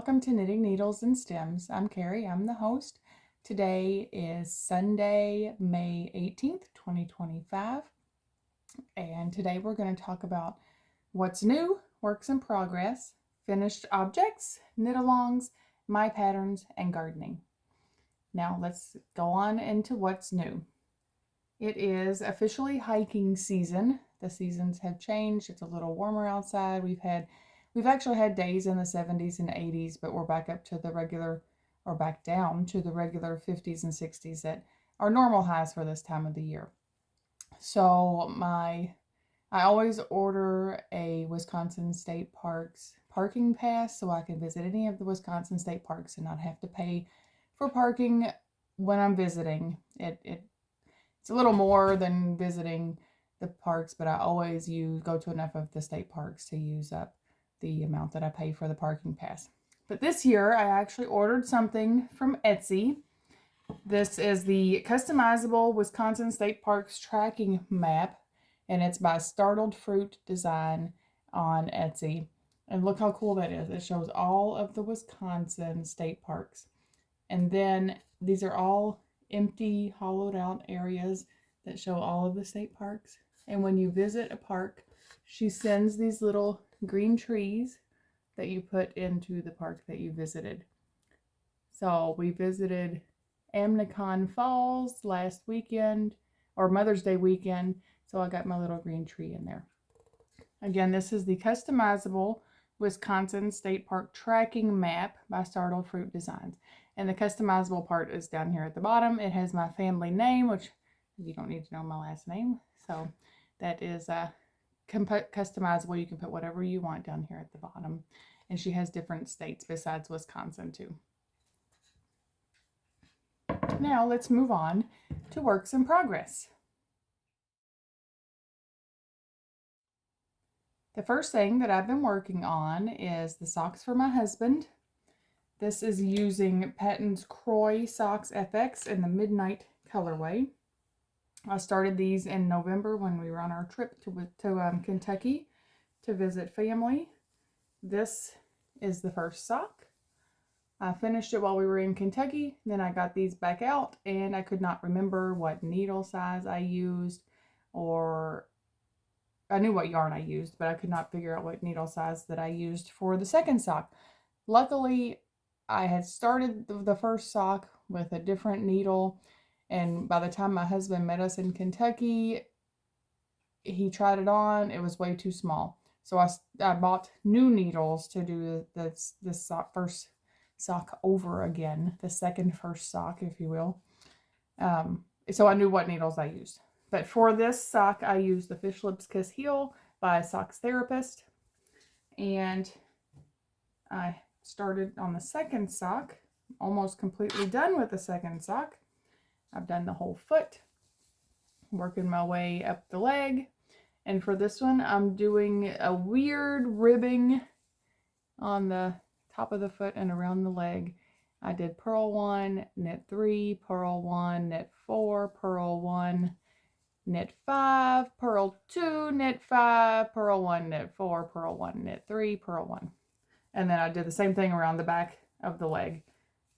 welcome to Knitting Needles and Stems. I'm Carrie, I'm the host. Today is Sunday, May 18th, 2025. And today we're going to talk about what's new, works in progress, finished objects, knit-alongs, my patterns, and gardening. Now let's go on into what's new. It is officially hiking season. The seasons have changed. It's a little warmer outside. We've actually had days in the 70s and 80s, but we're back up to the regular, or back down to the regular 50s and 60s that are normal highs for this time of the year. So I always order a Wisconsin State Parks parking pass so I can visit any of the Wisconsin State Parks and not have to pay for parking when I'm visiting. It's a little more than visiting the parks, but I always go to enough of the state parks to use up the amount that I pay for the parking pass. But this year I actually ordered something from Etsy. This is the Customizable Wisconsin State Parks Tracking Map, and it's by Startled Fruit Design on Etsy. And look how cool that is. It shows all of the Wisconsin state parks. And then these are all empty, hollowed out areas that show all of the state parks. And when you visit a park, she sends these little green trees that you put into the park that you visited. So we visited Amnicon Falls last weekend, or Mother's Day weekend, so I got my little green tree in there. Again, this is the Customizable Wisconsin State Park Tracking Map by Startled Fruit Designs. And the customizable part is down here at the bottom. It has my family name, which you don't need to know my last name. So that is customizable. You can put whatever you want down here at the bottom. And she has different states besides Wisconsin too. Now let's move on to works in progress. The first thing that I've been working on is the socks for my husband. This is using Patons Kroy Socks FX in the Midnight colorway. I started these in November when we were on our trip to Kentucky to visit family. This is the first sock. I finished it while we were in Kentucky. Then I got these back out and I could not remember what needle size I used, or I knew what yarn I used, but I could not figure out what needle size that I used for the second sock. Luckily, I had started the first sock with a different needle, and by the time my husband met us in Kentucky, he tried it on. It was way too small. So I bought new needles to do this first sock over again, the first sock, if you will. So I knew what needles I used. But for this sock, I used the Fish Lips Kiss Heel by Socks Therapist. And I started on the second sock, almost completely done with the second sock. I've done the whole foot, working my way up the leg. And for this one, I'm doing a weird ribbing on the top of the foot and around the leg. I did purl 1, knit 3, purl 1, knit 4, purl 1, knit 5, purl 2, knit 5, purl 1, knit 4, purl 1, knit 3, purl 1. And then I did the same thing around the back of the leg.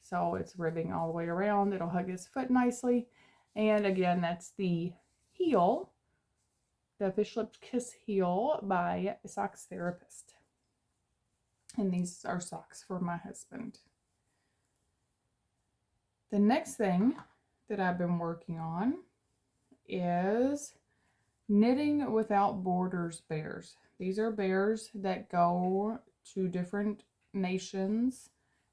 So it's ribbing all the way around. It'll hug his foot nicely. And again, that's the heel, the Fish Lips Kiss Heel by Socks Therapist. And these are socks for my husband. The next thing that I've been working on is Knitting Without Borders bears. These are bears that go to different nations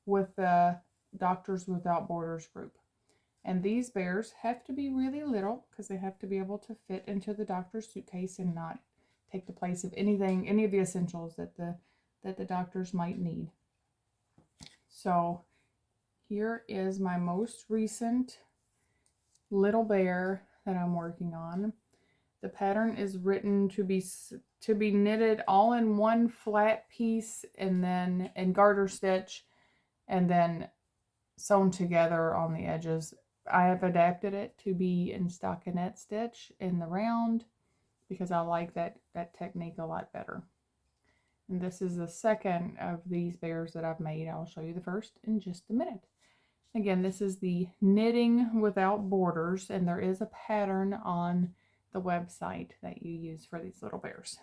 with the Doctors Without Borders group. And these bears have to be really little because they have to be able to fit into the doctor's suitcase and not take the place of any of the essentials that the doctors might need. So here is my most recent little bear that I'm working on. The pattern is written to be knitted all in one flat piece and then in garter stitch and then sewn together on the edges. I have adapted it to be in stockinette stitch in the round because I like that technique a lot better. And this is the second of these bears that I've made. I'll show you the first in just a minute. Again, this is the Knitting Without Borders, and there is a pattern on the website that you use for these little bears.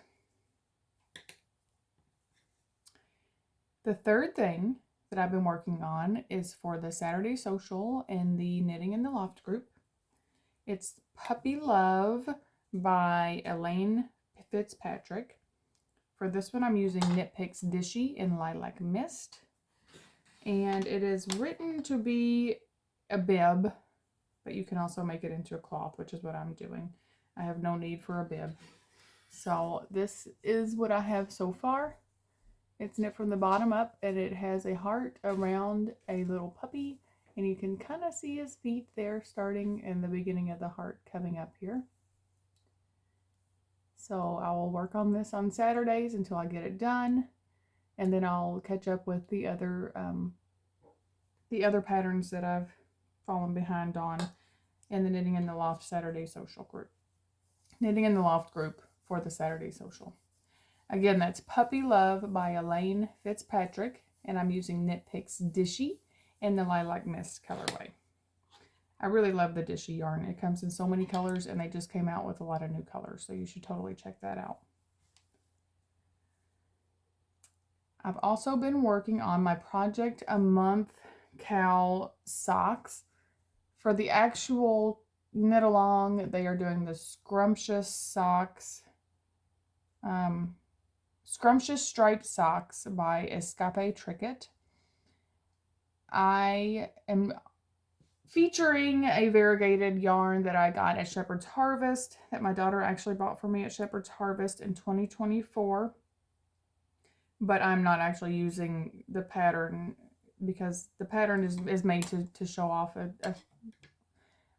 The third thing that I've been working on is for the Saturday Social in the Knitting in the Loft group. It's Puppy Love by Elaine Fitzpatrick. For this one, I'm using Knit Picks Dishie in Lilac Mist. And it is written to be a bib, but you can also make it into a cloth, which is what I'm doing. I have no need for a bib. So this is what I have so far. It's knit from the bottom up, and it has a heart around a little puppy, and you can kind of see his feet there starting in the beginning of the heart coming up here. So I will work on this on Saturdays until I get it done, and then I'll catch up with the other patterns that I've fallen behind on in the Knitting in the Loft Saturday Social group. Knitting in the Loft group for the Saturday Social. Again, that's Puppy Love by Elaine Fitzpatrick, and I'm using Knit Picks Dishie in the Lilac Mist colorway. I really love the Dishie yarn. It comes in so many colors, and they just came out with a lot of new colors, so you should totally check that out. I've also been working on my Project a Month PAMKAL Socks. For the actual knit along, they are doing the Scrumptious Socks. Scrumptious Striped Socks by Escape Tricket. I am featuring a variegated yarn that I got at Shepherd's Harvest that my daughter actually bought for me at Shepherd's Harvest in 2024. But I'm not actually using the pattern because the pattern is made to show off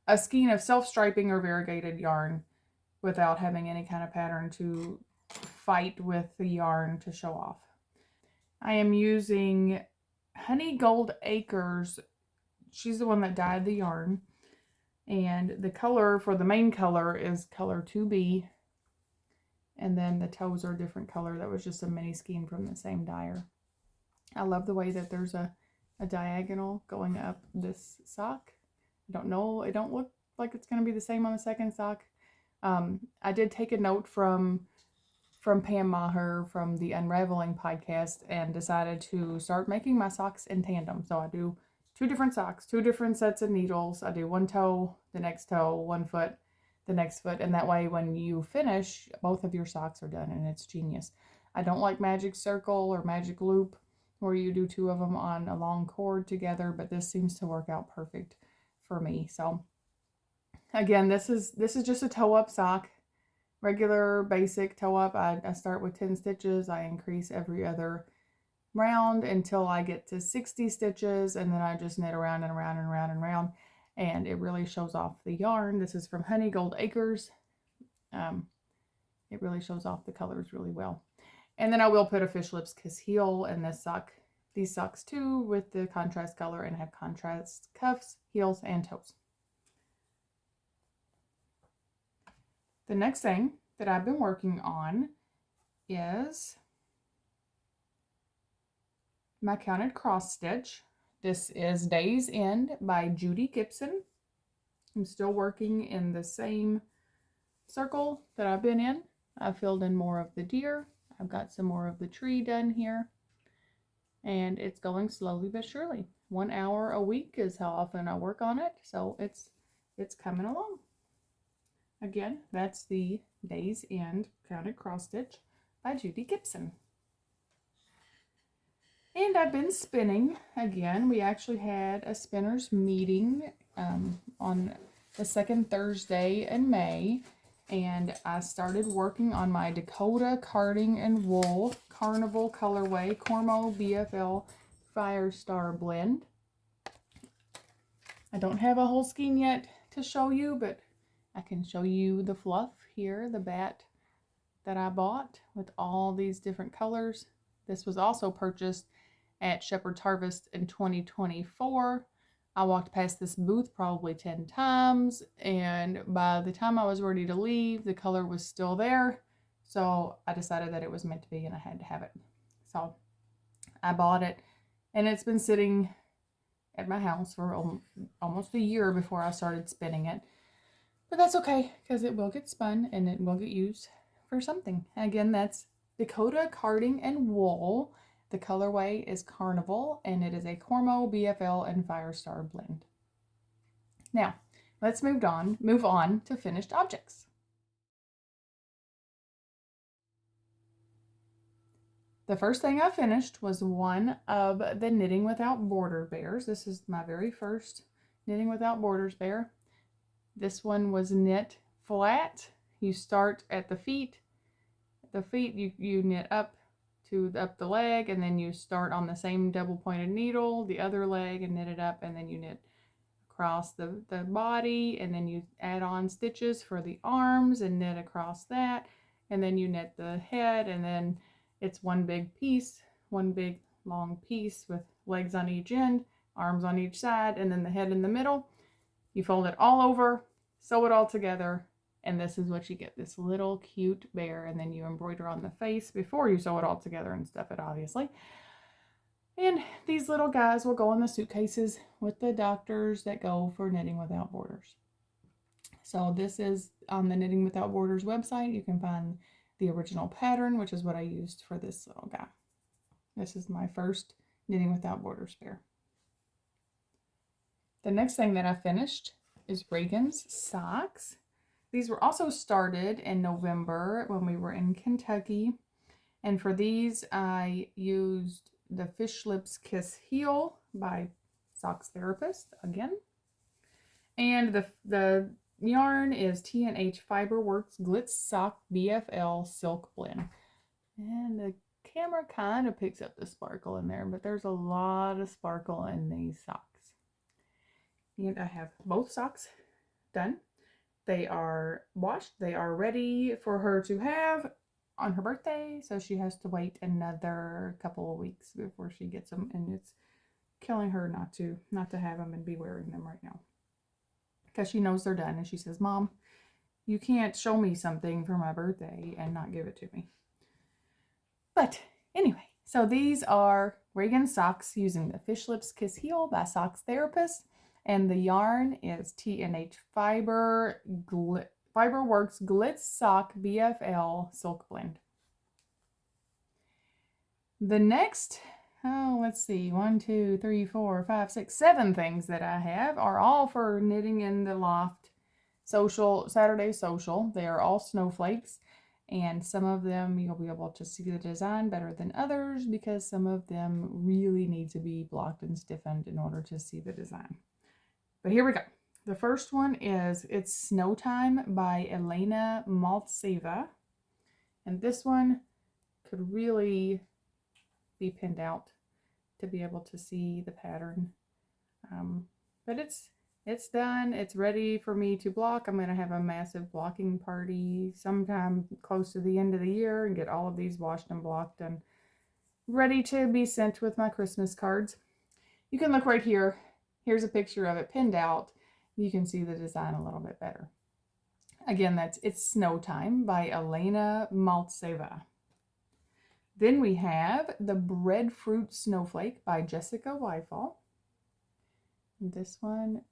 a skein of self-striping or variegated yarn without having any kind of pattern to fight with the yarn to show off. I am using HoneyGold Acres. She's the one that dyed the yarn. And the color for the main color is color 2B. And then the toes are a different color. That was just a mini skein from the same dyer. I love the way that there's a diagonal going up this sock. I don't know. It don't look like it's going to be the same on the second sock. I did take a note from Pam Maher from the Unraveling podcast and decided to start making my socks in tandem. So I do 2 different socks, 2 different sets of needles. I do one toe, the next toe, one foot, the next foot. And that way when you finish, both of your socks are done, and it's genius. I don't like magic circle or magic loop where you do 2 of them on a long cord together, but this seems to work out perfect for me. So again, this is just a toe up sock. Regular basic toe up. I start with 10 stitches. I increase every other round until I get to 60 stitches, and then I just knit around and around and around and around, and it really shows off the yarn. This is from HoneyGold Acres. It really shows off the colors really well. And then I will put a Fish Lips Kiss heel in this sock, these socks too, with the contrast color, and have contrast cuffs, heels, and toes. The next thing that I've been working on is my counted cross stitch. This is Day's End by Judy Gibson. I'm still working in the same circle that I've been in. I filled in more of the deer. I've got some more of the tree done here. And it's going slowly but surely. 1 hour a week is how often I work on it. So it's coming along. Again, that's the Day's End Counted Cross Stitch by Judy Gibson. And I've been spinning again. We actually had a spinners meeting on the second Thursday in May, and I started working on my Dakota Carding and Wool Carnival colorway Cormo BFL Firestar blend. I don't have a whole skein yet to show you, but I can show you the fluff here, the bat that I bought with all these different colors. This was also purchased at Shepherd's Harvest in 2024. I walked past this booth probably 10 times, and by the time I was ready to leave, the color was still there. So I decided that it was meant to be and I had to have it. So I bought it, and it's been sitting at my house for almost a year before I started spinning it. But that's okay, because it will get spun and it will get used for something. Again, that's Dakota carding and wool. The colorway is Carnival, and it is a Cormo, BFL, and Firestar blend. Now, let's move on to finished objects. The first thing I finished was one of the Knitting Without Border bears. This is my very first Knitting Without Borders bear. This one was knit flat. You start at the feet. The feet you knit up the leg, and then you start on the same double pointed needle, the other leg, and knit it up, and then you knit across the body, and then you add on stitches for the arms and knit across that, and then you knit the head, and then it's one big piece, one big long piece with legs on each end, arms on each side, and then the head in the middle. You fold it all over, sew it all together, and this is what you get, this little cute bear. And then you embroider on the face before you sew it all together and stuff it, obviously. And these little guys will go in the suitcases with the doctors that go for Knitting Without Borders. So this is on the Knitting Without Borders website. You can find the original pattern, which is what I used for this little guy. This is my first Knitting Without Borders bear. The next thing that I finished is Raegan's socks. These were also started in November when we were in Kentucky. And for these, I used the Fish Lips Kiss Heel by Socks Therapist again. And the yarn is T&H Fiberworks Glitz Sock BFL Silk Blend. And the camera kind of picks up the sparkle in there, but there's a lot of sparkle in these socks. And I have both socks done. They are washed. They are ready for her to have on her birthday, so she has to wait another couple of weeks before she gets them, and it's killing her not to have them and be wearing them right now, because she knows they're done, and she says, "Mom, you can't show me something for my birthday and not give it to me." But anyway, so these are Raegan socks using the Fish Lips Kiss Heel by Socks Therapist, and the yarn is T&H Fiberworks Glitz Sock BFL Silk Blend. The next, let's see, 1, 2, 3, 4, 5, 6, 7 things that I have are all for Knitting in the Loft social, Saturday social. They are all snowflakes, and some of them you'll be able to see the design better than others because some of them really need to be blocked and stiffened in order to see the design. But here we go. The first one is It's Snow Time by Elena Maltseva. And this one could really be pinned out to be able to see the pattern. But it's done. It's ready for me to block. I'm going to have a massive blocking party sometime close to the end of the year and get all of these washed and blocked and ready to be sent with my Christmas cards. You can look right here. Here's a picture of it pinned out. You can see the design a little bit better. Again, that's It's Snow Time by Elena Maltseva. Then we have the Breadfruit Snowflake by Jessica Wifall. This one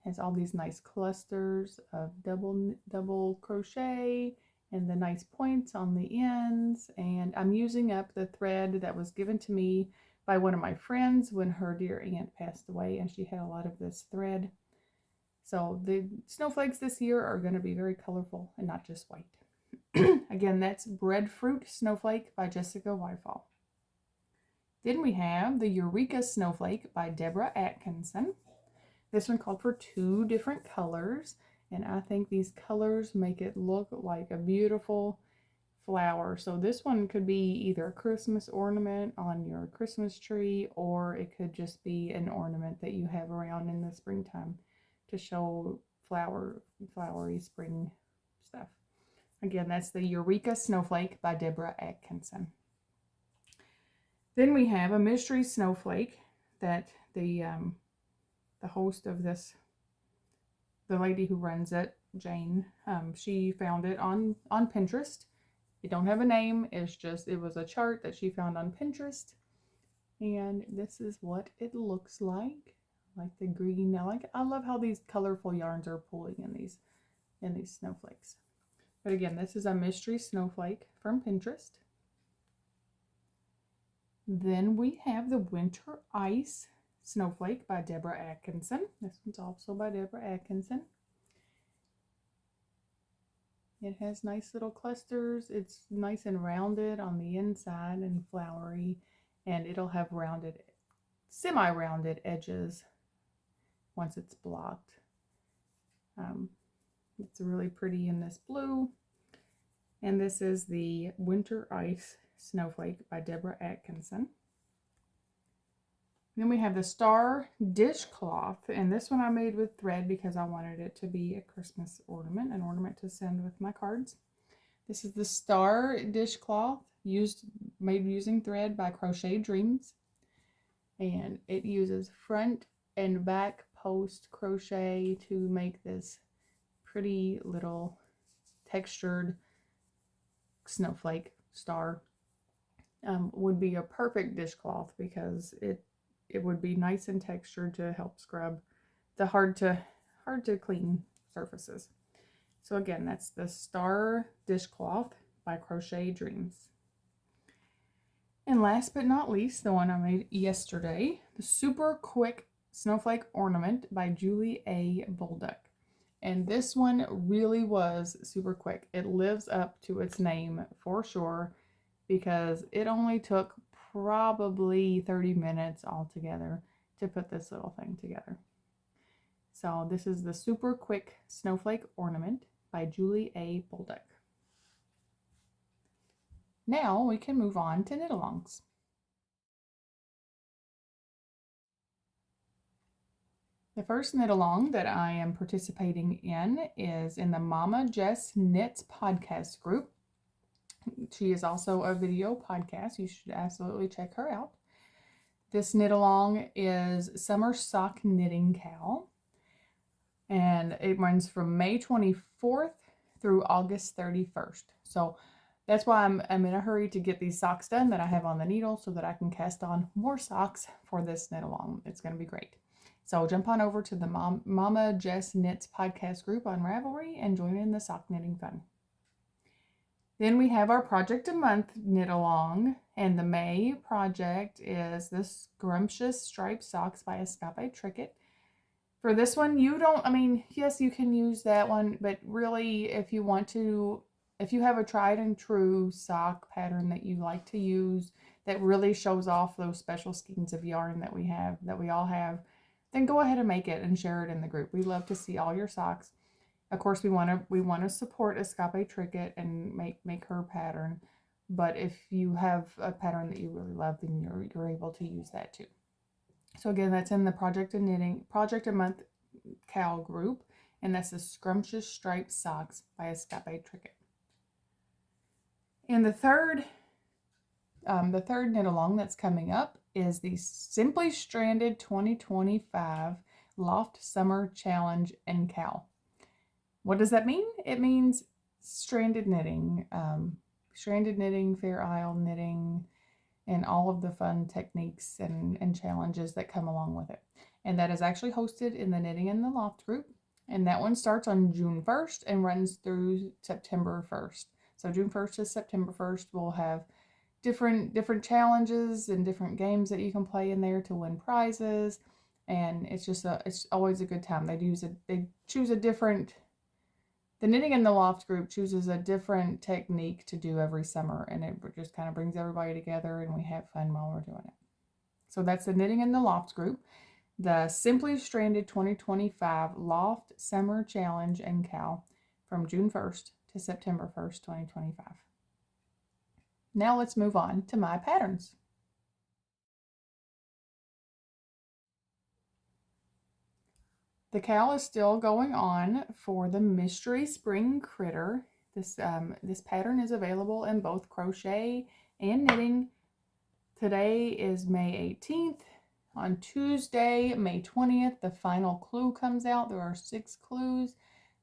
has all these nice clusters of double crochet and the nice points on the ends. And I'm using up the thread that was given to me by one of my friends when her dear aunt passed away, and she had a lot of this thread. So the snowflakes this year are going to be very colorful and not just white. Again, that's Breadfruit Snowflake by Jessica Wifall. Then we have the Eureka Snowflake by Deborah Atkinson. This one called for 2 different colors, and I think these colors make it look like a beautiful flower. So this one could be either a Christmas ornament on your Christmas tree, or it could just be an ornament that you have around in the springtime to show flowery spring stuff. Again, that's the Eureka Snowflake by Deborah Atkinson. Then we have a mystery snowflake that the host of this, the lady who runs it, Jane, she found it on Pinterest, It don't have a name. It's just, it was a chart that she found on Pinterest. And this is what it looks like. Like the green. I love how these colorful yarns are pulling in these snowflakes. But again, this is a mystery snowflake from Pinterest. Then we have the Winter Ice Snowflake by Deborah Atkinson. This one's also by Deborah Atkinson. It has nice little clusters. It's nice and rounded on the inside and flowery, and it'll have rounded, semi-rounded edges once it's blocked. It's really pretty in this blue. And this is the Winter Ice Snowflake by Deborah Atkinson. Then we have the Star Dishcloth, and this one I made with thread because I wanted it to be a Christmas ornament, an ornament to send with my cards. This is the Star Dishcloth, made using thread by CrochetDreamz, and it uses front and back post crochet to make this pretty little textured snowflake star. Would be a perfect dishcloth because it would be nice and textured to help scrub the hard to clean surfaces. So again, that's the Star Dishcloth by CrochetDreamz. And last but not least, the one I made yesterday, the Super Quick Snowflake Ornament by Judy A. Boldu. And this one really was super quick. It lives up to its name for sure, because it only took probably 30 minutes altogether to put this little thing together. So this is the Super Quick Snowflake Ornament by Judy A. Boldu. Now we can move on to knit-alongs. The first knit-along that I am participating in is in the Mama Jess Knits podcast group. She is also a video podcast. You should absolutely check her out. This knit-along is Summer Sock Knitting Cow, and it runs from May 24th through August 31st. So that's why I'm in a hurry to get these socks done that I have on the needle so that I can cast on more socks for this knit-along. It's going to be great. So jump on over to the Mama Jess Knits podcast group on Ravelry and join in the sock knitting fun. Then we have our Project a Month knit-along, and the May project is the Scrumptious Striped Socks by Escape Tricket. For this one, yes, you can use that one, but really, if you have a tried and true sock pattern that you like to use that really shows off those special skeins of yarn that we all have, then go ahead and make it and share it in the group. We love to see all your socks. Of course, we want to support Escape Tricket and make her pattern. But if you have a pattern that you really love, then you're able to use that too. So again, that's in the Project a Month Cow group, and that's the Scrumptious Striped Socks by Escape Tricket. And the third knit-along that's coming up is the Simply Stranded 2025 Loft Summer Challenge and Cow. What does that mean? It means stranded knitting, Fair Isle knitting, and all of the fun techniques and challenges that come along with it. And that is actually hosted in the Knitting in the Loft group. And that one starts on June 1st and runs through September 1st. So June 1st to September 1st, we'll have different challenges and different games that you can play in there to win prizes. And it's always a good time. The Knitting in the Loft group chooses a different technique to do every summer, and it just kind of brings everybody together and we have fun while we're doing it. So that's the Knitting in the Loft group, the Simply Stranded 2025 Loft Summer Challenge and Cow from June 1st to September 1st, 2025. Now let's move on to my patterns. The cow is still going on for the Mystery Spring Critter. This pattern is available in both crochet and knitting. Today is May 18th. On Tuesday, May 20th, the final clue comes out. There are 6 clues.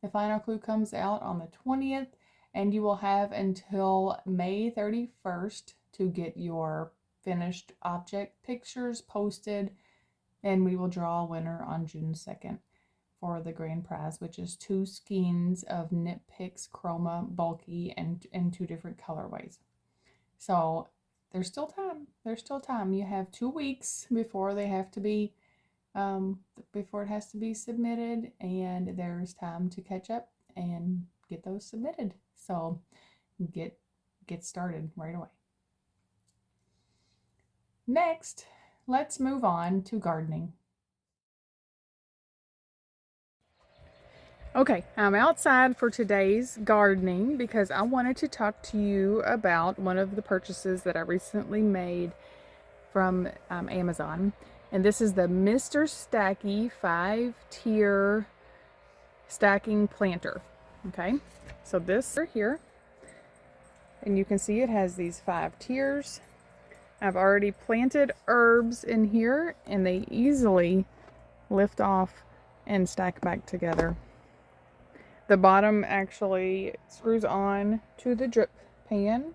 The final clue comes out on the 20th. And you will have until May 31st to get your finished object pictures posted, and we will draw a winner on June 2nd for the grand prize, which is 2 skeins of Knit Picks Chroma bulky and in 2 different colorways. So there's still time. There's still time. You have 2 weeks before they have to be before it has to be submitted, and there's time to catch up and get those submitted. So get started right away. Next, let's move on to gardening. Okay, I'm outside for today's gardening because I wanted to talk to you about one of the purchases that I recently made from Amazon. And this is the Mr. Stacky 5-tier stacking planter. Okay, so this here, and you can see it has these 5 tiers. I've already planted herbs in here, and they easily lift off and stack back together. The bottom actually screws on to the drip pan,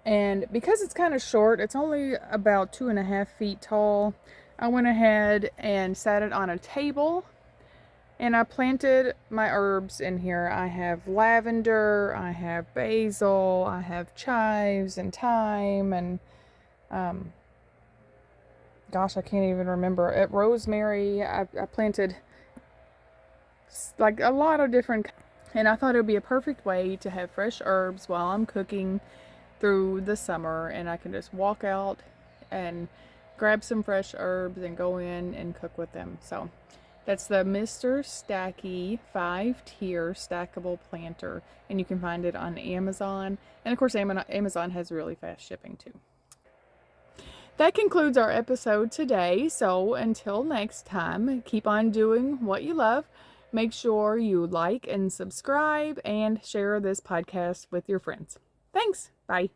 and because it's kind of short, it's only about 2.5 feet tall, I went ahead and sat it on a table, and I planted my herbs in here. I have lavender, I have basil, I have chives and thyme, and gosh, I can't even remember. At rosemary, I planted like a lot of different, and I thought it would be a perfect way to have fresh herbs while I'm cooking through the summer, and I can just walk out and grab some fresh herbs and go in and cook with them. So that's the Mr. Stacky 5-tier stackable planter, and you can find it on Amazon, and of course Amazon has really fast shipping too. That concludes our episode today, so until next time, keep on doing what you love. Make sure you like and subscribe and share this podcast with your friends. Thanks. Bye.